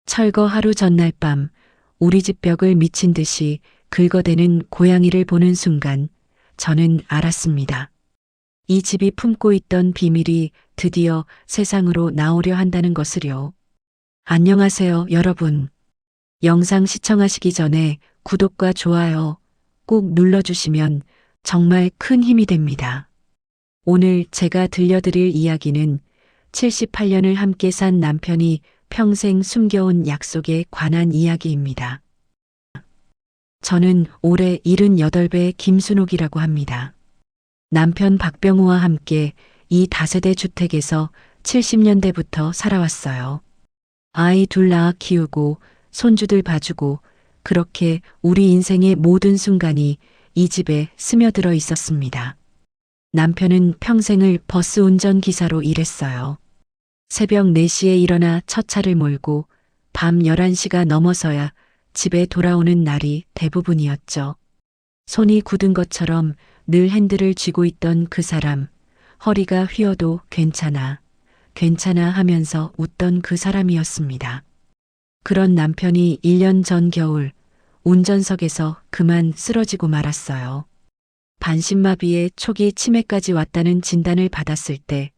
철거 하루 전날 밤 우리 집 벽을 미친 듯이 긁어대는 고양이를 보는 순간 저는 알았습니다. 이 집이 품고 있던 비밀이 드디어 세상으로 나오려 한다는 것을요. 안녕하세요, 여러분. 영상 시청하시기 전에 구독과 좋아요 꼭 눌러주시면 정말 큰 힘이 됩니다. 오늘 제가 들려드릴 이야기는 78년을 함께 산 남편이 평생 숨겨온 약속에 관한 이야기입니다. 저는 올해 78배 김순옥이라고 합니다. 남편 박병우와 함께 이 다세대 주택에서 70년대부터 살아왔어요. 아이 둘 낳아 키우고 손주들 봐주고 그렇게 우리 인생의 모든 순간이 이 집에 스며들어 있었습니다. 남편은 평생을 버스 운전기사로 일했어요. 새벽 4시에 일어나 첫 차를 몰고 밤 11시가 넘어서야 집에 돌아오는 날이 대부분이었죠. 손이 굳은 것처럼 늘 핸들을 쥐고 있던 그 사람, 허리가 휘어도 괜찮아, 괜찮아 하면서 웃던 그 사람이었습니다. 그런 남편이 1년 전 겨울 운전석에서 그만 쓰러지고 말았어요. 반신마비에 초기 치매까지 왔다는 진단을 받았을 때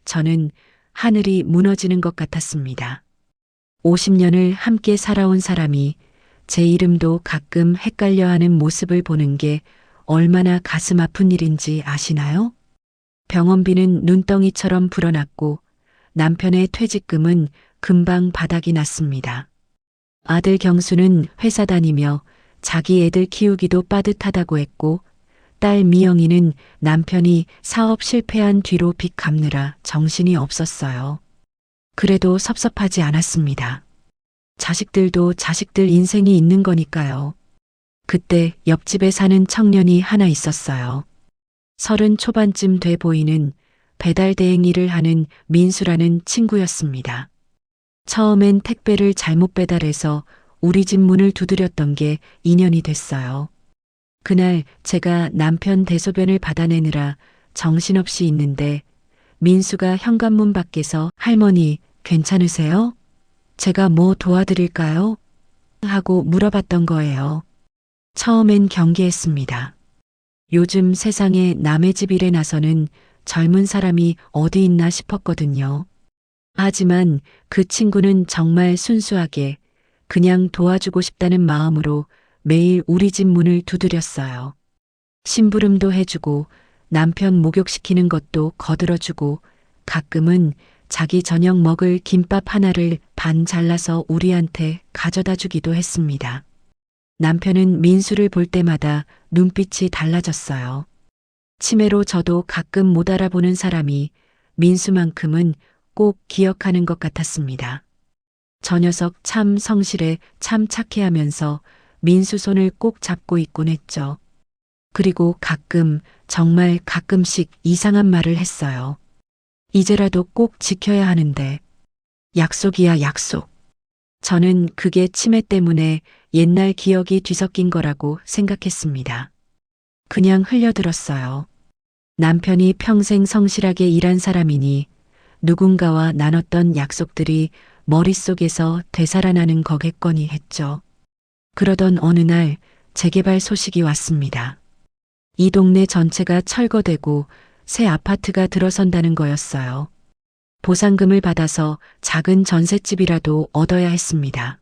저는 하늘이 무너지는 것 같았습니다. 50년을 함께 살아온 사람이 제 이름도 가끔 헷갈려하는 모습을 보는 게 얼마나 가슴 아픈 일인지 아시나요? 병원비는 눈덩이처럼 불어났고 남편의 퇴직금은 금방 바닥이 났습니다. 아들 경수는 회사 다니며 자기 애들 키우기도 빠듯하다고 했고 딸 미영이는 남편이 사업 실패한 뒤로 빚 갚느라 정신이 없었어요. 그래도 섭섭하지 않았습니다. 자식들도 자식들 인생이 있는 거니까요. 그때 옆집에 사는 청년이 하나 있었어요. 30 초반쯤 돼 보이는 배달 대행 일을 하는 민수라는 친구였습니다. 처음엔 택배를 잘못 배달해서 우리 집 문을 두드렸던 게 인연이 됐어요. 그날 제가 남편 대소변을 받아내느라 정신없이 있는데 민수가 현관문 밖에서 할머니 괜찮으세요? 제가 뭐 도와드릴까요? 하고 물어봤던 거예요. 처음엔 경계했습니다. 요즘 세상에 남의 집 일에 나서는 젊은 사람이 어디 있나 싶었거든요. 하지만 그 친구는 정말 순수하게 그냥 도와주고 싶다는 마음으로 매일 우리 집 문을 두드렸어요. 심부름도 해주고 남편 목욕시키는 것도 거들어주고 가끔은 자기 저녁 먹을 김밥 하나를 반 잘라서 우리한테 가져다 주기도 했습니다. 남편은 민수를 볼 때마다 눈빛이 달라졌어요. 치매로 저도 가끔 못 알아보는 사람이 민수만큼은 꼭 기억하는 것 같았습니다. 저 녀석 참 성실해 참 착해 하면서 민수 손을 꼭 잡고 있곤 했죠. 그리고 가끔 정말 가끔씩 이상한 말을 했어요. 이제라도 꼭 지켜야 하는데. 약속이야 약속. 저는 그게 치매 때문에 옛날 기억이 뒤섞인 거라고 생각했습니다. 그냥 흘려들었어요. 남편이 평생 성실하게 일한 사람이니 누군가와 나눴던 약속들이 머릿속에서 되살아나는 거겠거니 했죠. 그러던 어느 날 재개발 소식이 왔습니다. 이 동네 전체가 철거되고 새 아파트가 들어선다는 거였어요. 보상금을 받아서 작은 전셋집이라도 얻어야 했습니다.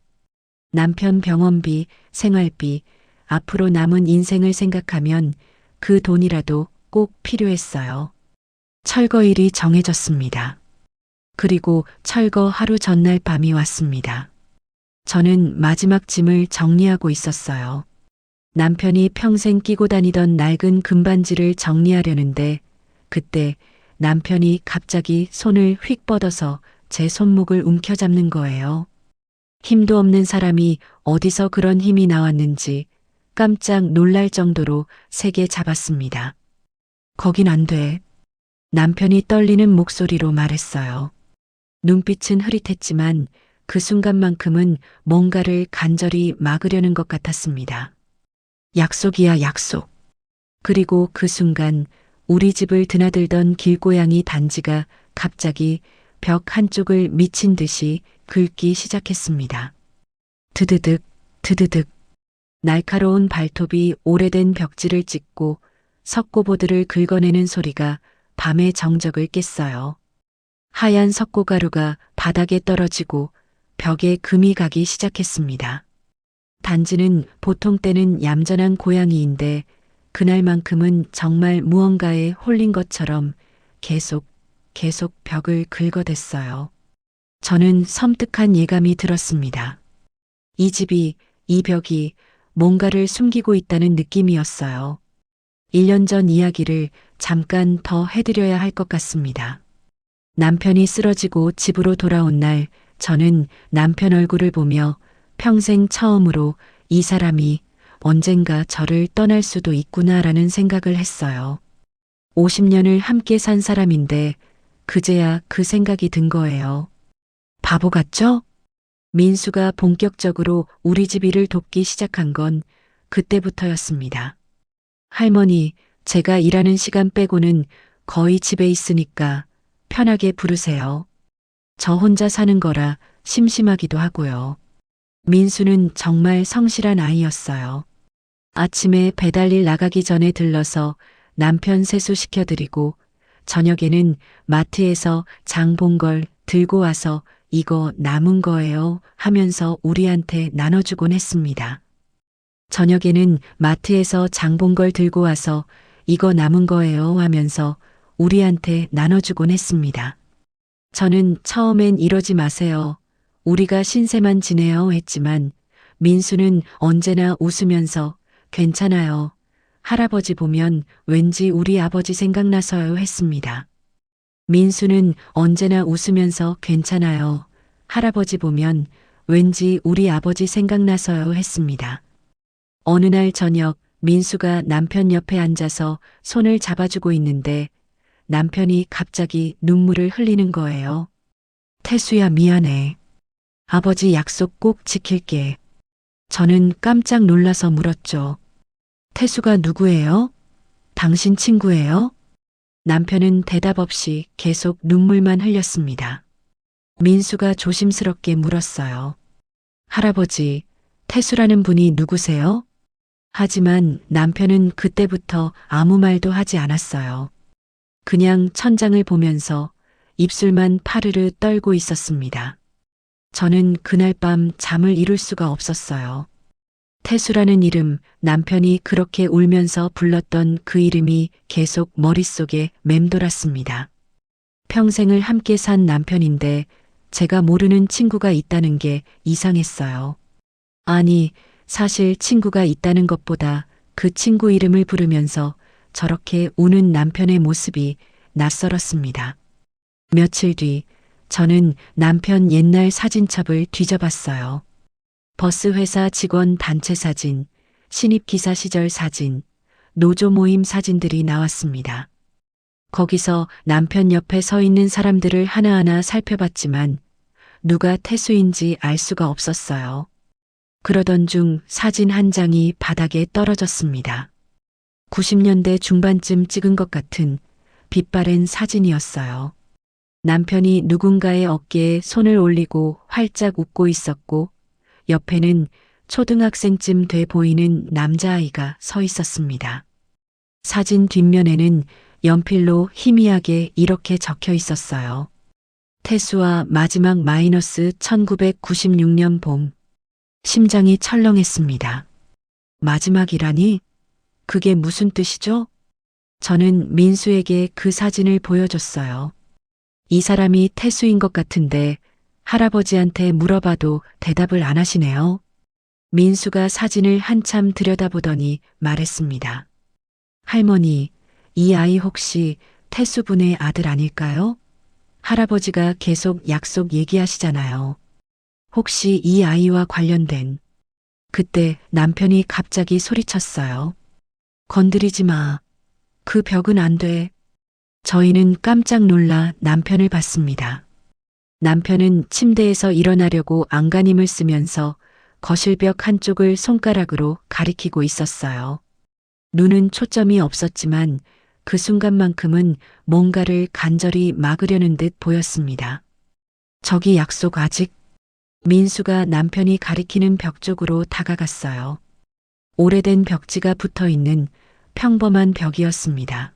남편 병원비, 생활비, 앞으로 남은 인생을 생각하면 그 돈이라도 꼭 필요했어요. 철거일이 정해졌습니다. 그리고 철거 하루 전날 밤이 왔습니다. 저는 마지막 짐을 정리하고 있었어요. 남편이 평생 끼고 다니던 낡은 금반지를 정리하려는데 그때 남편이 갑자기 손을 휙 뻗어서 제 손목을 움켜잡는 거예요. 힘도 없는 사람이 어디서 그런 힘이 나왔는지 깜짝 놀랄 정도로 세게 잡았습니다. 거긴 안 돼. 남편이 떨리는 목소리로 말했어요. 눈빛은 흐릿했지만 그 순간만큼은 뭔가를 간절히 막으려는 것 같았습니다. 약속이야 약속. 그리고 그 순간 우리 집을 드나들던 길고양이 단지가 갑자기 벽 한쪽을 미친 듯이 긁기 시작했습니다. 드드득, 드드득. 날카로운 발톱이 오래된 벽지를 찍고 석고보드를 긁어내는 소리가 밤의 정적을 깼어요. 하얀 석고가루가 바닥에 떨어지고 벽에 금이 가기 시작했습니다. 단지는 보통 때는 얌전한 고양이인데 그날만큼은 정말 무언가에 홀린 것처럼 계속 벽을 긁어댔어요. 저는 섬뜩한 예감이 들었습니다. 이 집이, 이 벽이 뭔가를 숨기고 있다는 느낌이었어요. 1년 전 이야기를 잠깐 더 해드려야 할 것 같습니다. 남편이 쓰러지고 집으로 돌아온 날 저는 남편 얼굴을 보며 평생 처음으로 이 사람이 언젠가 저를 떠날 수도 있구나라는 생각을 했어요. 50년을 함께 산 사람인데 그제야 그 생각이 든 거예요. 바보 같죠? 민수가 본격적으로 우리 집 일을 돕기 시작한 건 그때부터였습니다. 할머니, 제가 일하는 시간 빼고는 거의 집에 있으니까 편하게 부르세요. 저 혼자 사는 거라 심심하기도 하고요. 민수는 정말 성실한 아이였어요. 아침에 배달일 나가기 전에 들러서 남편 세수시켜드리고 저녁에는 마트에서 장 본 걸 들고 와서 이거 남은 거예요 하면서 우리한테 나눠주곤 했습니다. 저녁에는 마트에서 장 본 걸 들고 와서 이거 남은 거예요 하면서 우리한테 나눠주곤 했습니다. 저는 처음엔 이러지 마세요. 우리가 신세만 지내요 했지만 민수는 언제나 웃으면서 괜찮아요. 할아버지 보면 왠지 우리 아버지 생각나서요 했습니다. 민수는 언제나 웃으면서 괜찮아요. 할아버지 보면 왠지 우리 아버지 생각나서요 했습니다. 어느 날 저녁 민수가 남편 옆에 앉아서 손을 잡아주고 있는데 남편이 갑자기 눈물을 흘리는 거예요. 태수야 미안해. 아버지 약속 꼭 지킬게. 저는 깜짝 놀라서 물었죠. 태수가 누구예요? 당신 친구예요? 남편은 대답 없이 계속 눈물만 흘렸습니다. 민수가 조심스럽게 물었어요. 할아버지, 태수라는 분이 누구세요? 하지만 남편은 그때부터 아무 말도 하지 않았어요. 그냥 천장을 보면서 입술만 파르르 떨고 있었습니다. 저는 그날 밤 잠을 이룰 수가 없었어요. 태수라는 이름, 남편이 그렇게 울면서 불렀던 그 이름이 계속 머릿속에 맴돌았습니다. 평생을 함께 산 남편인데 제가 모르는 친구가 있다는 게 이상했어요. 아니, 사실 친구가 있다는 것보다 그 친구 이름을 부르면서 저렇게 우는 남편의 모습이 낯설었습니다. 며칠 뒤 저는 남편 옛날 사진첩을 뒤져봤어요. 버스 회사 직원 단체 사진, 신입 기사 시절 사진, 노조 모임 사진들이 나왔습니다. 거기서 남편 옆에 서 있는 사람들을 하나하나 살펴봤지만 누가 태수인지 알 수가 없었어요. 그러던 중 사진 한 장이 바닥에 떨어졌습니다. 90년대 중반쯤 찍은 것 같은 빛바랜 사진이었어요. 남편이 누군가의 어깨에 손을 올리고 활짝 웃고 있었고 옆에는 초등학생쯤 돼 보이는 남자아이가 서 있었습니다. 사진 뒷면에는 연필로 희미하게 이렇게 적혀 있었어요. 태수와 마지막 마이너스 1996년 봄. 심장이 철렁했습니다. 마지막이라니? 그게 무슨 뜻이죠? 저는 민수에게 그 사진을 보여줬어요. 이 사람이 태수인 것 같은데 할아버지한테 물어봐도 대답을 안 하시네요. 민수가 사진을 한참 들여다보더니 말했습니다. 할머니, 이 아이 혹시 태수분의 아들 아닐까요? 할아버지가 계속 약속 얘기하시잖아요. 혹시 이 아이와 관련된. 그때 남편이 갑자기 소리쳤어요. 건드리지 마. 그 벽은 안 돼. 저희는 깜짝 놀라 남편을 봤습니다. 남편은 침대에서 일어나려고 안간힘을 쓰면서 거실벽 한쪽을 손가락으로 가리키고 있었어요. 눈은 초점이 없었지만 그 순간만큼은 뭔가를 간절히 막으려는 듯 보였습니다. 저기 약속 아직? 민수가 남편이 가리키는 벽 쪽으로 다가갔어요. 오래된 벽지가 붙어 있는 평범한 벽이었습니다.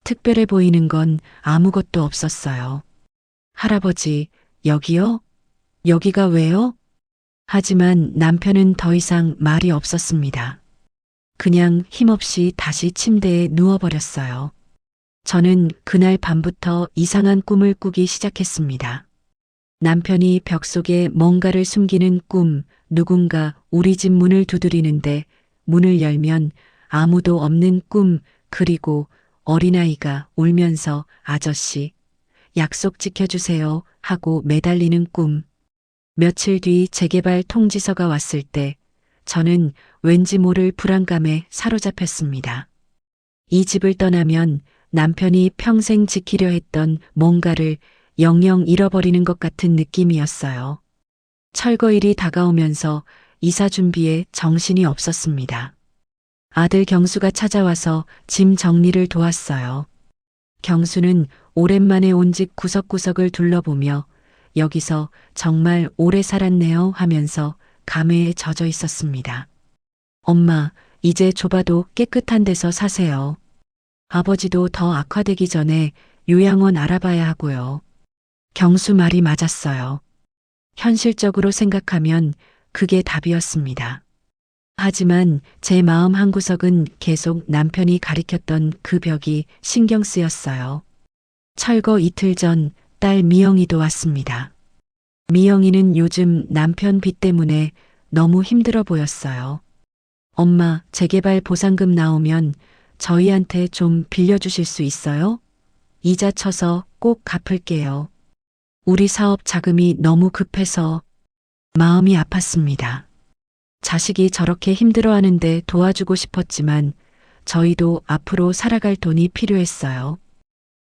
특별해 보이는 건 아무것도 없었어요. 할아버지, 여기요? 여기가 왜요? 하지만 남편은 더 이상 말이 없었습니다. 그냥 힘없이 다시 침대에 누워버렸어요. 저는 그날 밤부터 이상한 꿈을 꾸기 시작했습니다. 남편이 벽 속에 뭔가를 숨기는 꿈, 누군가 우리 집 문을 두드리는데 문을 열면 아무도 없는 꿈, 그리고 어린아이가 울면서 아저씨, 약속 지켜주세요 하고 매달리는 꿈. 며칠 뒤 재개발 통지서가 왔을 때 저는 왠지 모를 불안감에 사로잡혔습니다. 이 집을 떠나면 남편이 평생 지키려 했던 뭔가를 영영 잃어버리는 것 같은 느낌이었어요. 철거일이 다가오면서 이사 준비에 정신이 없었습니다. 아들 경수가 찾아와서 짐 정리를 도왔어요. 경수는 오랜만에 온 집 구석구석을 둘러보며 여기서 정말 오래 살았네요 하면서 감회에 젖어 있었습니다. 엄마, 이제 좁아도 깨끗한 데서 사세요. 아버지도 더 악화되기 전에 요양원 알아봐야 하고요. 경수 말이 맞았어요. 현실적으로 생각하면 그게 답이었습니다. 하지만 제 마음 한구석은 계속 남편이 가리켰던 그 벽이 신경 쓰였어요. 철거 이틀 전 딸 미영이도 왔습니다. 미영이는 요즘 남편 빚 때문에 너무 힘들어 보였어요. 엄마, 재개발 보상금 나오면 저희한테 좀 빌려주실 수 있어요? 이자 쳐서 꼭 갚을게요. 우리 사업 자금이 너무 급해서 마음이 아팠습니다. 자식이 저렇게 힘들어하는데 도와주고 싶었지만 저희도 앞으로 살아갈 돈이 필요했어요.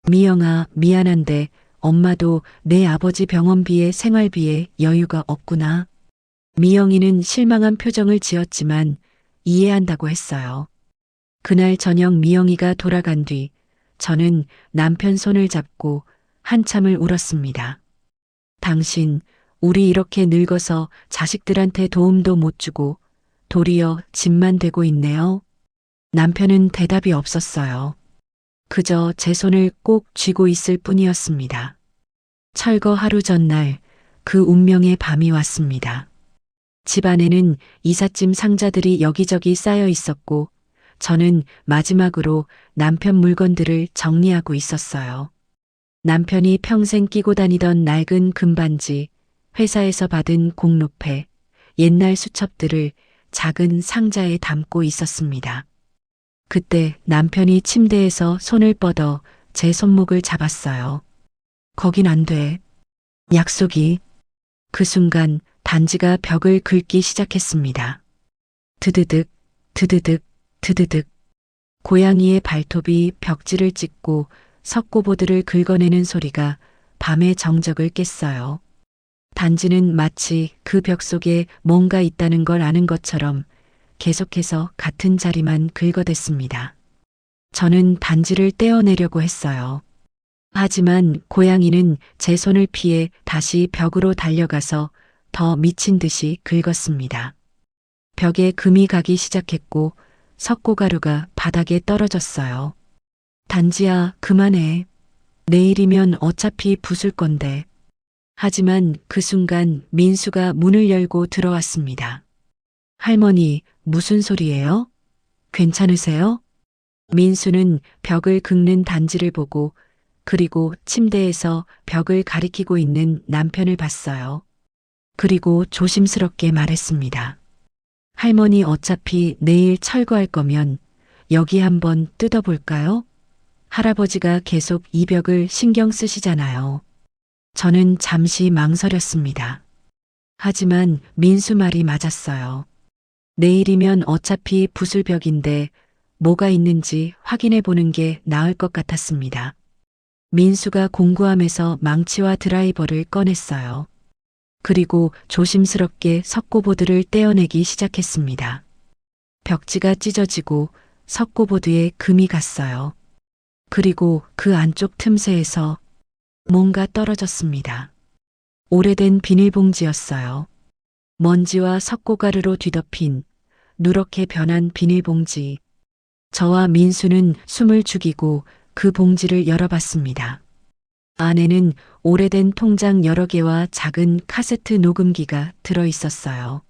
미영아, 미안한데 엄마도 내 아버지 병원비에 생활비에 여유가 없구나. 미영이는 실망한 표정을 지었지만 이해한다고 했어요. 그날 저녁 미영이가 돌아간 뒤 저는 남편 손을 잡고 한참을 울었습니다. 당신, 우리 이렇게 늙어서 자식들한테 도움도 못 주고 도리어 짐만 되고 있네요. 남편은 대답이 없었어요. 그저 제 손을 꼭 쥐고 있을 뿐이었습니다. 철거 하루 전날 그 운명의 밤이 왔습니다. 집 안에는 이삿짐 상자들이 여기저기 쌓여 있었고 저는 마지막으로 남편 물건들을 정리하고 있었어요. 남편이 평생 끼고 다니던 낡은 금반지, 회사에서 받은 공로패, 옛날 수첩들을 작은 상자에 담고 있었습니다. 그때 남편이 침대에서 손을 뻗어 제 손목을 잡았어요. 거긴 안 돼. 약속이. 그 순간 반지가 벽을 긁기 시작했습니다. 드드득, 드드득, 드드득. 고양이의 발톱이 벽지를 찢고 석고보드를 긁어내는 소리가 밤의 정적을 깼어요. 단지는 마치 그 벽 속에 뭔가 있다는 걸 아는 것처럼 계속해서 같은 자리만 긁어댔습니다. 저는 단지를 떼어내려고 했어요. 하지만 고양이는 제 손을 피해 다시 벽으로 달려가서 더 미친 듯이 긁었습니다. 벽에 금이 가기 시작했고 석고가루가 바닥에 떨어졌어요. 단지야, 그만해. 내일이면 어차피 부술 건데. 하지만 그 순간 민수가 문을 열고 들어왔습니다. 할머니, 무슨 소리예요? 괜찮으세요? 민수는 벽을 긁는 단지를 보고 그리고 침대에서 벽을 가리키고 있는 남편을 봤어요. 그리고 조심스럽게 말했습니다. 할머니 어차피 내일 철거할 거면 여기 한번 뜯어볼까요? 할아버지가 계속 이 벽을 신경 쓰시잖아요. 저는 잠시 망설였습니다. 하지만 민수 말이 맞았어요. 내일이면 어차피 부술 벽인데 뭐가 있는지 확인해 보는 게 나을 것 같았습니다. 민수가 공구함에서 망치와 드라이버를 꺼냈어요. 그리고 조심스럽게 석고보드를 떼어내기 시작했습니다. 벽지가 찢어지고 석고보드에 금이 갔어요. 그리고 그 안쪽 틈새에서 뭔가 떨어졌습니다. 오래된 비닐봉지였어요. 먼지와 석고가루로 뒤덮인 누렇게 변한 비닐봉지. 저와 민수는 숨을 죽이고 그 봉지를 열어봤습니다. 안에는 오래된 통장 여러 개와 작은 카세트 녹음기가 들어 있었어요.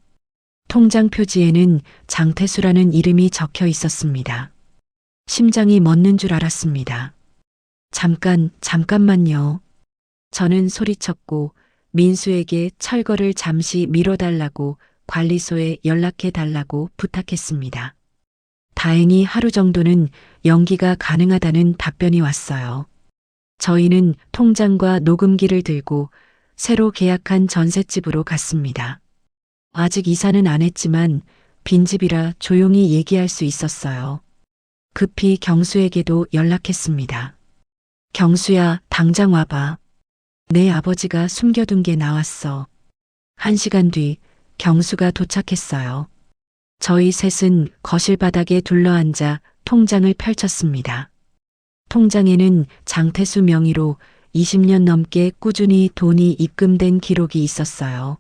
통장 표지에는 장태수라는 이름이 적혀 있었습니다. 심장이 멎는 줄 알았습니다. 잠깐만요. 저는 소리쳤고 민수에게 철거를 잠시 미뤄달라고 관리소에 연락해 달라고 부탁했습니다. 다행히 하루 정도는 연기가 가능하다는 답변이 왔어요. 저희는 통장과 녹음기를 들고 새로 계약한 전셋집으로 갔습니다. 아직 이사는 안 했지만 빈집이라 조용히 얘기할 수 있었어요. 급히 경수에게도 연락했습니다. 경수야, 당장 와봐. 내 아버지가 숨겨둔 게 나왔어. 1시간 뒤 경수가 도착했어요. 저희 셋은 거실 바닥에 둘러앉아 통장을 펼쳤습니다. 통장에는 장태수 명의로 20년 넘게 꾸준히 돈이 입금된 기록이 있었어요.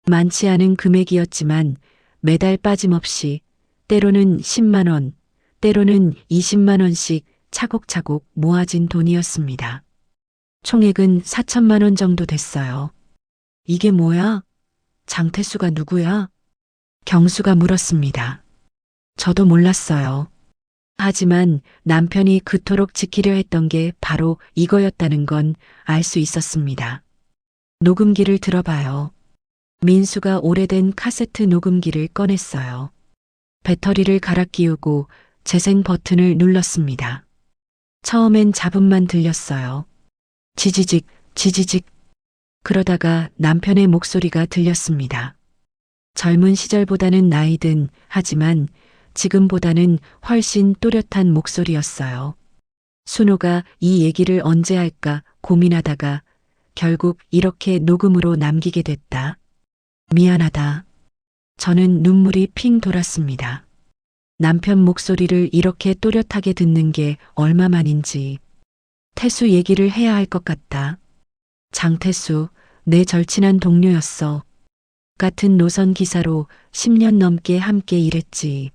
많지 않은 금액이었지만 매달 빠짐없이 때로는 10만 원, 때로는 20만 원씩 차곡차곡 모아진 돈이었습니다. 총액은 4천만 원 정도 됐어요. 이게 뭐야? 장태수가 누구야? 경수가 물었습니다. 저도 몰랐어요. 하지만 남편이 그토록 지키려 했던 게 바로 이거였다는 건 알 수 있었습니다. 녹음기를 들어봐요. 민수가 오래된 카세트 녹음기를 꺼냈어요. 배터리를 갈아 끼우고 재생 버튼을 눌렀습니다. 처음엔 잡음만 들렸어요. 지지직, 지지직. 그러다가 남편의 목소리가 들렸습니다. 젊은 시절보다는 나이든 하지만 지금보다는 훨씬 또렷한 목소리였어요. 순호가 이 얘기를 언제 할까 고민하다가 결국 이렇게 녹음으로 남기게 됐다. 미안하다. 저는 눈물이 핑 돌았습니다. 남편 목소리를 이렇게 또렷하게 듣는 게 얼마만인지. 태수 얘기를 해야 할 것 같다. 장태수, 내 절친한 동료였어. 같은 노선 기사로 10년 넘게 함께 일했지.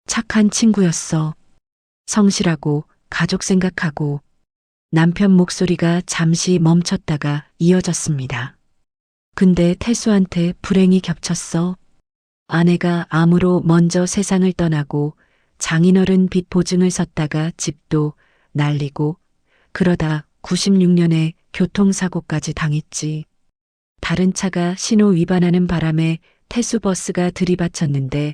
착한 친구였어. 성실하고 가족 생각하고. 남편 목소리가 잠시 멈췄다가 이어졌습니다. 근데 태수한테 불행이 겹쳤어. 아내가 암으로 먼저 세상을 떠나고 장인어른 빚 보증을 섰다가 집도 날리고 그러다 96년에 교통사고까지 당했지. 다른 차가 신호 위반하는 바람에 태수 버스가 들이받쳤는데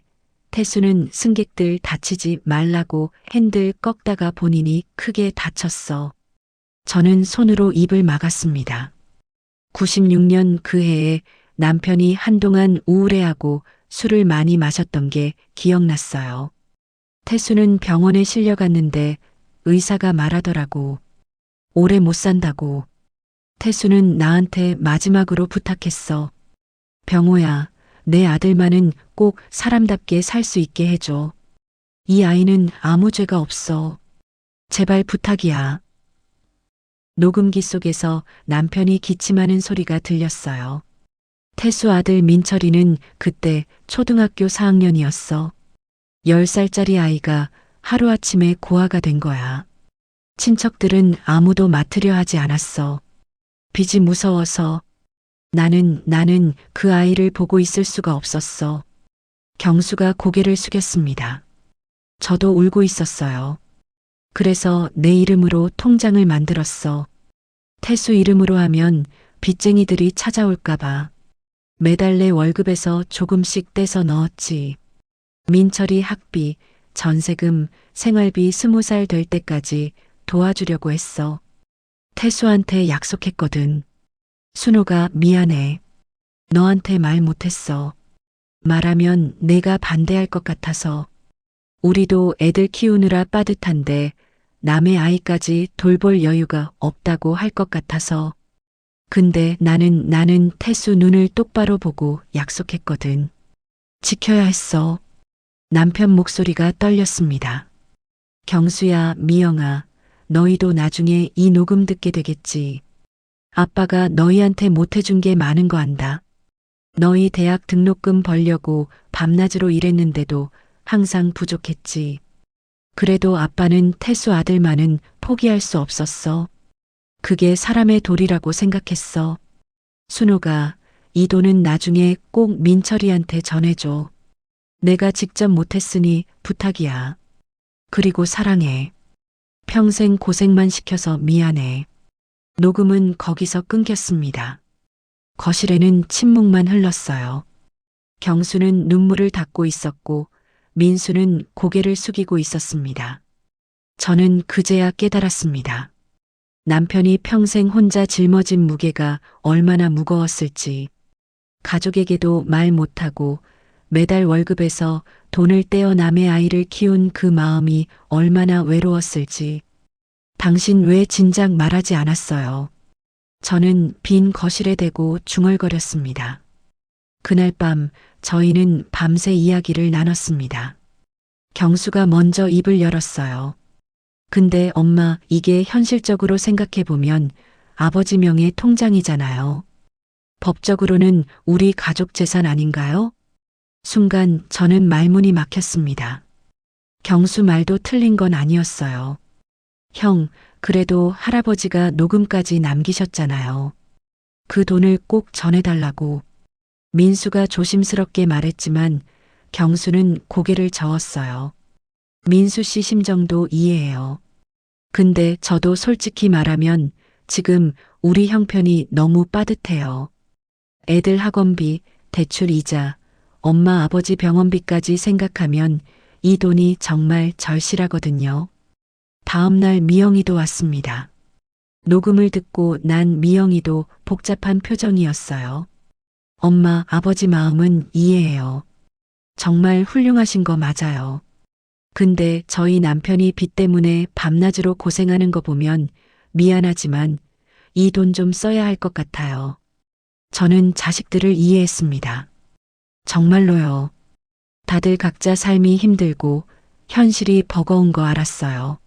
태수는 승객들 다치지 말라고 핸들 꺾다가 본인이 크게 다쳤어. 저는 손으로 입을 막았습니다. 96년 그 해에 남편이 한동안 우울해하고 술을 많이 마셨던 게 기억났어요. 태수는 병원에 실려갔는데 의사가 말하더라고. 오래 못 산다고. 태수는 나한테 마지막으로 부탁했어. 병호야, 내 아들만은 꼭 사람답게 살 수 있게 해줘. 이 아이는 아무 죄가 없어. 제발 부탁이야. 녹음기 속에서 남편이 기침하는 소리가 들렸어요. 태수 아들 민철이는 그때 초등학교 4학년이었어. 10살짜리 아이가 하루아침에 고아가 된 거야. 친척들은 아무도 맡으려 하지 않았어. 빚이 무서워서 나는 그 아이를 보고 있을 수가 없었어. 경수가 고개를 숙였습니다. 저도 울고 있었어요. 그래서 내 이름으로 통장을 만들었어. 태수 이름으로 하면 빚쟁이들이 찾아올까봐. 매달 내 월급에서 조금씩 떼서 넣었지. 민철이 학비, 전세금, 생활비 20살 될 때까지 도와주려고 했어. 태수한테 약속했거든. 순호가 미안해. 너한테 말 못했어. 말하면 내가 반대할 것 같아서. 우리도 애들 키우느라 빠듯한데 남의 아이까지 돌볼 여유가 없다고 할 것 같아서. 근데 나는 태수 눈을 똑바로 보고 약속했거든. 지켜야 했어. 남편 목소리가 떨렸습니다. 경수야, 미영아, 너희도 나중에 이 녹음 듣게 되겠지. 아빠가 너희한테 못해준 게 많은 거 안다. 너희 대학 등록금 벌려고 밤낮으로 일했는데도 항상 부족했지. 그래도 아빠는 태수 아들만은 포기할 수 없었어. 그게 사람의 도리라고 생각했어. 순호가 이 돈은 나중에 꼭 민철이한테 전해줘. 내가 직접 못했으니 부탁이야. 그리고 사랑해. 평생 고생만 시켜서 미안해. 녹음은 거기서 끊겼습니다. 거실에는 침묵만 흘렀어요. 경수는 눈물을 닦고 있었고 민수는 고개를 숙이고 있었습니다. 저는 그제야 깨달았습니다. 남편이 평생 혼자 짊어진 무게가 얼마나 무거웠을지, 가족에게도 말 못하고 매달 월급에서 돈을 떼어 남의 아이를 키운 그 마음이 얼마나 외로웠을지. 당신 왜 진작 말하지 않았어요? 저는 빈 거실에 대고 중얼거렸습니다. 그날 밤 저희는 밤새 이야기를 나눴습니다. 경수가 먼저 입을 열었어요. 근데 엄마, 이게 현실적으로 생각해보면 아버지 명의 통장이잖아요. 법적으로는 우리 가족 재산 아닌가요? 순간 저는 말문이 막혔습니다. 경수 말도 틀린 건 아니었어요. 형, 그래도 할아버지가 녹음까지 남기셨잖아요. 그 돈을 꼭 전해달라고. 민수가 조심스럽게 말했지만 경수는 고개를 저었어요. 민수 씨 심정도 이해해요. 근데 저도 솔직히 말하면 지금 우리 형편이 너무 빠듯해요. 애들 학원비, 대출 이자, 엄마 아버지 병원비까지 생각하면 이 돈이 정말 절실하거든요. 다음 날 미영이도 왔습니다. 녹음을 듣고 난 미영이도 복잡한 표정이었어요. 엄마, 아버지 마음은 이해해요. 정말 훌륭하신 거 맞아요. 근데 저희 남편이 빚 때문에 밤낮으로 고생하는 거 보면 미안하지만 이 돈 좀 써야 할 것 같아요. 저는 자식들을 이해했습니다. 정말로요. 다들 각자 삶이 힘들고 현실이 버거운 거 알았어요.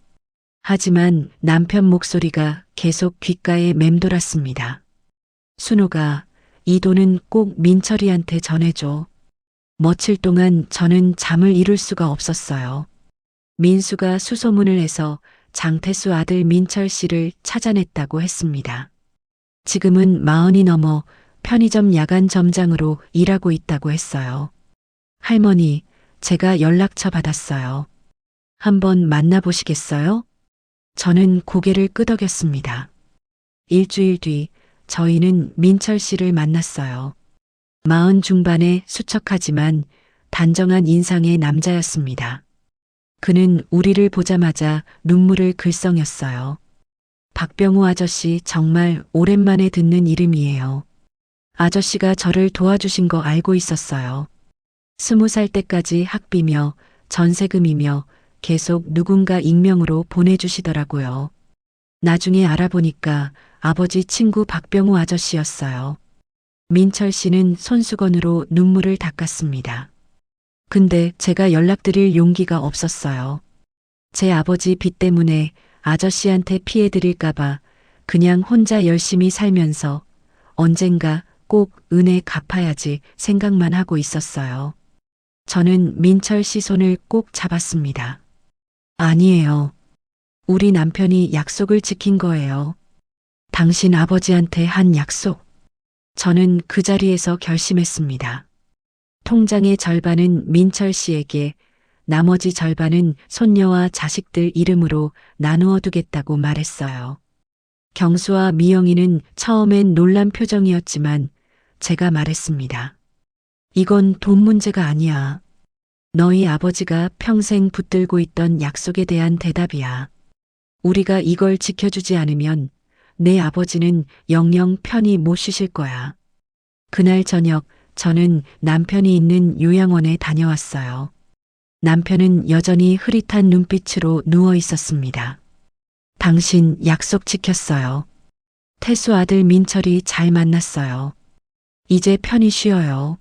하지만 남편 목소리가 계속 귓가에 맴돌았습니다. 순호가 이 돈은 꼭 민철이한테 전해줘. 며칠 동안 저는 잠을 이룰 수가 없었어요. 민수가 수소문을 해서 장태수 아들 민철 씨를 찾아냈다고 했습니다. 지금은 40이 넘어 편의점 야간 점장으로 일하고 있다고 했어요. 할머니, 제가 연락처 받았어요. 한번 만나보시겠어요? 저는 고개를 끄덕였습니다. 일주일 뒤 저희는 민철 씨를 만났어요. 40 중반의 수척하지만 단정한 인상의 남자였습니다. 그는 우리를 보자마자 눈물을 글썽였어요. 박병호 아저씨, 정말 오랜만에 듣는 이름이에요. 아저씨가 저를 도와주신 거 알고 있었어요. 20살 때까지 학비며 전세금이며 계속 누군가 익명으로 보내주시더라고요. 나중에 알아보니까 아버지 친구 박병호 아저씨였어요. 민철 씨는 손수건으로 눈물을 닦았습니다. 근데 제가 연락드릴 용기가 없었어요. 제 아버지 빚 때문에 아저씨한테 피해 드릴까봐 그냥 혼자 열심히 살면서 언젠가 꼭 은혜 갚아야지 생각만 하고 있었어요. 저는 민철 씨 손을 꼭 잡았습니다. 아니에요. 우리 남편이 약속을 지킨 거예요. 당신 아버지한테 한 약속. 저는 그 자리에서 결심했습니다. 통장의 절반은 민철 씨에게, 나머지 절반은 손녀와 자식들 이름으로 나누어 두겠다고 말했어요. 경수와 미영이는 처음엔 놀란 표정이었지만 제가 말했습니다. 이건 돈 문제가 아니야. 너희 아버지가 평생 붙들고 있던 약속에 대한 대답이야. 우리가 이걸 지켜주지 않으면 내 아버지는 영영 편히 못 쉬실 거야. 그날 저녁 저는 남편이 있는 요양원에 다녀왔어요. 남편은 여전히 흐릿한 눈빛으로 누워 있었습니다. 당신 약속 지켰어요. 태수 아들 민철이 잘 만났어요. 이제 편히 쉬어요.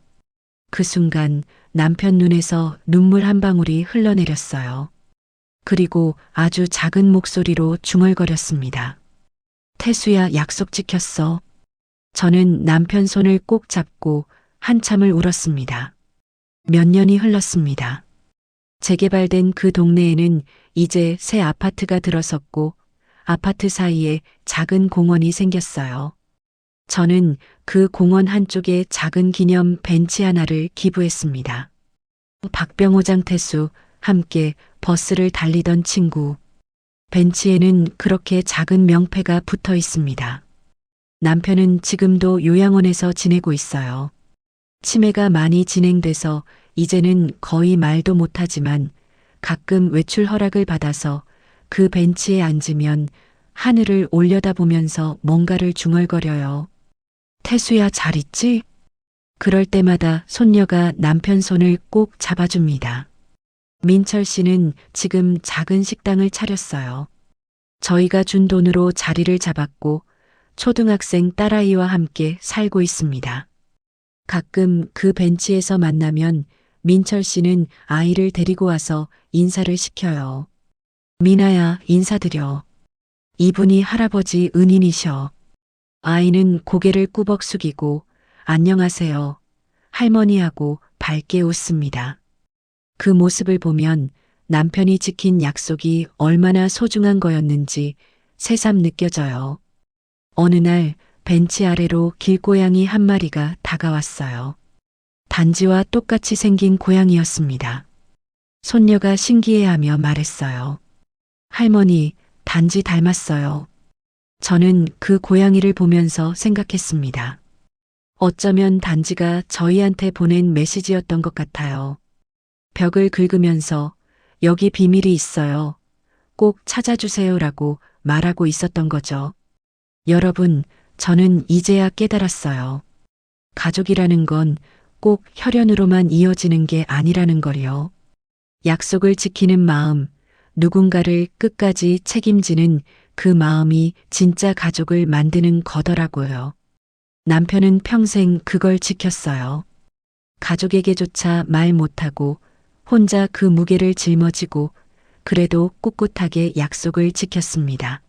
그 순간 남편 눈에서 눈물 한 방울이 흘러내렸어요. 그리고 아주 작은 목소리로 중얼거렸습니다. 태수야, 약속 지켰어. 저는 남편 손을 꼭 잡고 한참을 울었습니다. 몇 년이 흘렀습니다. 재개발된 그 동네에는 이제 새 아파트가 들어섰고 아파트 사이에 작은 공원이 생겼어요. 저는 그 공원 한쪽에 작은 기념 벤치 하나를 기부했습니다. 박병호 장태수 함께 버스를 달리던 친구. 벤치에는 그렇게 작은 명패가 붙어 있습니다. 남편은 지금도 요양원에서 지내고 있어요. 치매가 많이 진행돼서 이제는 거의 말도 못하지만 가끔 외출 허락을 받아서 그 벤치에 앉으면 하늘을 올려다보면서 뭔가를 중얼거려요. 태수야, 잘 있지? 그럴 때마다 손녀가 남편 손을 꼭 잡아줍니다. 민철 씨는 지금 작은 식당을 차렸어요. 저희가 준 돈으로 자리를 잡았고 초등학생 딸아이와 함께 살고 있습니다. 가끔 그 벤치에서 만나면 민철 씨는 아이를 데리고 와서 인사를 시켜요. 미나야, 인사드려. 이분이 할아버지 은인이셔. 아이는 고개를 꾸벅 숙이고 안녕하세요. 할머니하고 밝게 웃습니다. 그 모습을 보면 남편이 지킨 약속이 얼마나 소중한 거였는지 새삼 느껴져요. 어느 날 벤치 아래로 길고양이 한 마리가 다가왔어요. 단지와 똑같이 생긴 고양이였습니다. 손녀가 신기해하며 말했어요. 할머니, 단지 닮았어요. 저는 그 고양이를 보면서 생각했습니다. 어쩌면 단지가 저희한테 보낸 메시지였던 것 같아요. 벽을 긁으면서 여기 비밀이 있어요. 꼭 찾아주세요라고 말하고 있었던 거죠. 여러분, 저는 이제야 깨달았어요. 가족이라는 건 꼭 혈연으로만 이어지는 게 아니라는 걸요. 약속을 지키는 마음, 누군가를 끝까지 책임지는 그 마음이 진짜 가족을 만드는 거더라고요. 남편은 평생 그걸 지켰어요. 가족에게조차 말 못하고 혼자 그 무게를 짊어지고 그래도 꿋꿋하게 약속을 지켰습니다.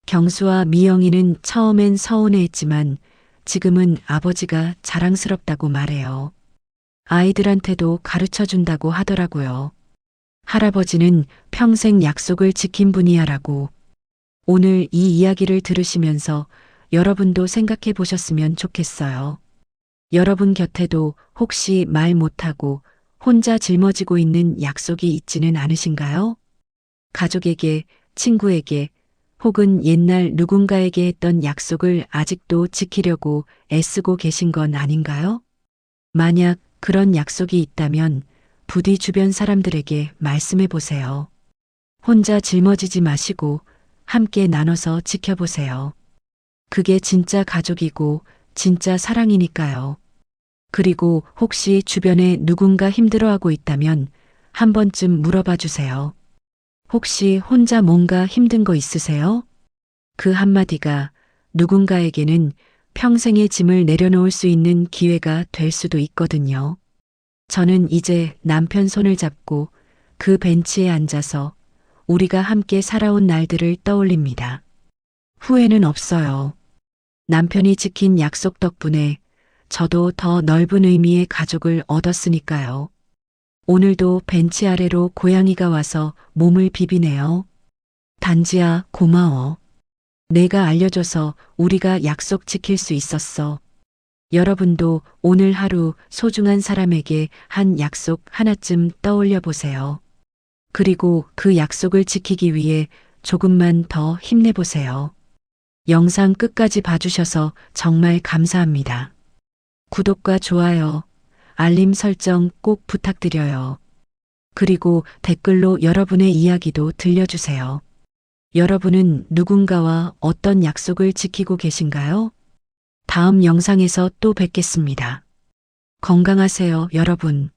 경수와 미영이는 처음엔 서운해했지만 지금은 아버지가 자랑스럽다고 말해요. 아이들한테도 가르쳐 준다고 하더라고요. 할아버지는 평생 약속을 지킨 분이야라고. 오늘 이 이야기를 들으시면서 여러분도 생각해 보셨으면 좋겠어요. 여러분 곁에도 혹시 말 못하고 혼자 짊어지고 있는 약속이 있지는 않으신가요? 가족에게, 친구에게, 혹은 옛날 누군가에게 했던 약속을 아직도 지키려고 애쓰고 계신 건 아닌가요? 만약 그런 약속이 있다면 부디 주변 사람들에게 말씀해 보세요. 혼자 짊어지지 마시고 함께 나눠서 지켜보세요. 그게 진짜 가족이고 진짜 사랑이니까요. 그리고 혹시 주변에 누군가 힘들어하고 있다면 한 번쯤 물어봐 주세요. 혹시 혼자 뭔가 힘든 거 있으세요? 그 한마디가 누군가에게는 평생의 짐을 내려놓을 수 있는 기회가 될 수도 있거든요. 저는 이제 남편 손을 잡고 그 벤치에 앉아서 우리가 함께 살아온 날들을 떠올립니다. 후회는 없어요. 남편이 지킨 약속 덕분에 저도 더 넓은 의미의 가족을 얻었으니까요. 오늘도 벤치 아래로 고양이가 와서 몸을 비비네요. 단지야, 고마워. 내가 알려줘서 우리가 약속 지킬 수 있었어. 여러분도 오늘 하루 소중한 사람에게 한 약속 하나쯤 떠올려 보세요. 그리고 그 약속을 지키기 위해 조금만 더 힘내보세요. 영상 끝까지 봐주셔서 정말 감사합니다. 구독과 좋아요, 알림 설정 꼭 부탁드려요. 그리고 댓글로 여러분의 이야기도 들려주세요. 여러분은 누군가와 어떤 약속을 지키고 계신가요? 다음 영상에서 또 뵙겠습니다. 건강하세요, 여러분.